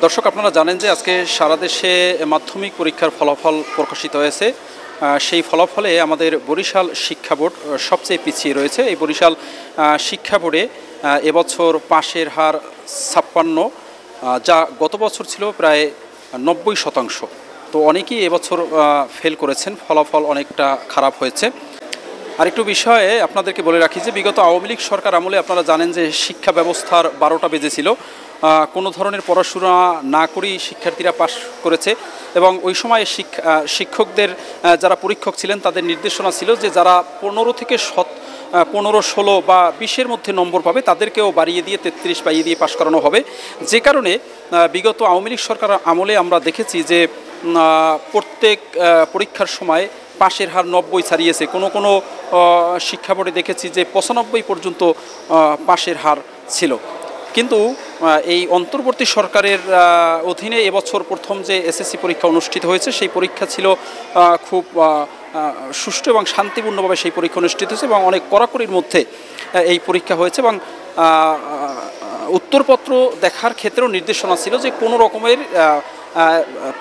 দর্শক, আপনারা জানেন যে আজকে সারা দেশে মাধ্যমিক পরীক্ষার ফলাফল প্রকাশিত হয়েছে। সেই ফলাফলে আমাদের বরিশাল শিক্ষা বোর্ড সবচেয়ে পিছিয়ে রয়েছে। এই বরিশাল শিক্ষা বোর্ডে এবছর পাশের হার ৫৬, যা গত বছর ছিল প্রায় ৯০%। তো অনেকেই এবছর ফেল করেছেন, ফলাফল অনেকটা খারাপ হয়েছে। আরেকটু বিষয়ে আপনাদেরকে বলে রাখি যে বিগত আওয়ামী লীগ সরকার আমলে আপনারা জানেন যে শিক্ষা ব্যবস্থার ১২টা বেজেছিল। কোনো ধরনের পড়াশোনা না করেই শিক্ষার্থীরা পাশ করেছে এবং ওই সময় শিক্ষকদের যারা পরীক্ষক ছিলেন তাদের নির্দেশনা ছিল যে যারা ১৫ থেকে ১৫, ১৬ বা ২০-এর মধ্যে নম্বর পাবে তাদেরকেও বাড়িয়ে দিয়ে ৩৩ পাইয়ে দিয়ে পাশ করানো হবে। যে কারণে বিগত আওয়ামী লীগ সরকার আমলে আমরা দেখেছি যে প্রত্যেক পরীক্ষার সময় পাশের হার ৯০ ছাড়িয়েছে। কোনো শিক্ষা বোর্ডে দেখেছি যে ৯৫ পর্যন্ত পাশের হার ছিল। কিন্তু এই অন্তর্বর্তী সরকারের অধীনে এবছর প্রথম যে এসএসসি পরীক্ষা অনুষ্ঠিত হয়েছে সেই পরীক্ষা ছিল খুব সুষ্ঠু এবং শান্তিপূর্ণভাবে সেই পরীক্ষা অনুষ্ঠিত হয়েছে এবং অনেক কড়াকড়ির মধ্যে এই পরীক্ষা হয়েছে এবং উত্তরপত্র দেখার ক্ষেত্রেও নির্দেশনা ছিল যে কোনো রকমের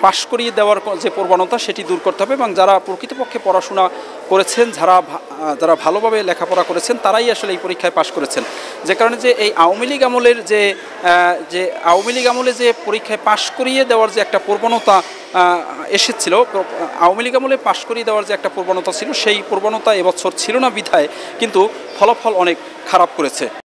পাশ করিয়ে দেওয়ার যে প্রবণতা সেটি দূর করতে হবে এবং যারা প্রকৃতপক্ষে পড়াশোনা করেছেন, যারা ভালোভাবে লেখাপড়া করেছেন তারাই আসলে এই পরীক্ষায় পাশ করেছেন। যে কারণে যে এই আওয়ামী লীগ আমলের যে পরীক্ষায় পাশ করিয়ে দেওয়ার যে একটা প্রবণতা এসেছিল, আওয়ামী লীগ আমলে পাশ করিয়ে দেওয়ার যে একটা প্রবণতা ছিল সেই প্রবণতা এবছর ছিল না বিধায় কিন্তু ফলাফল অনেক খারাপ করেছে।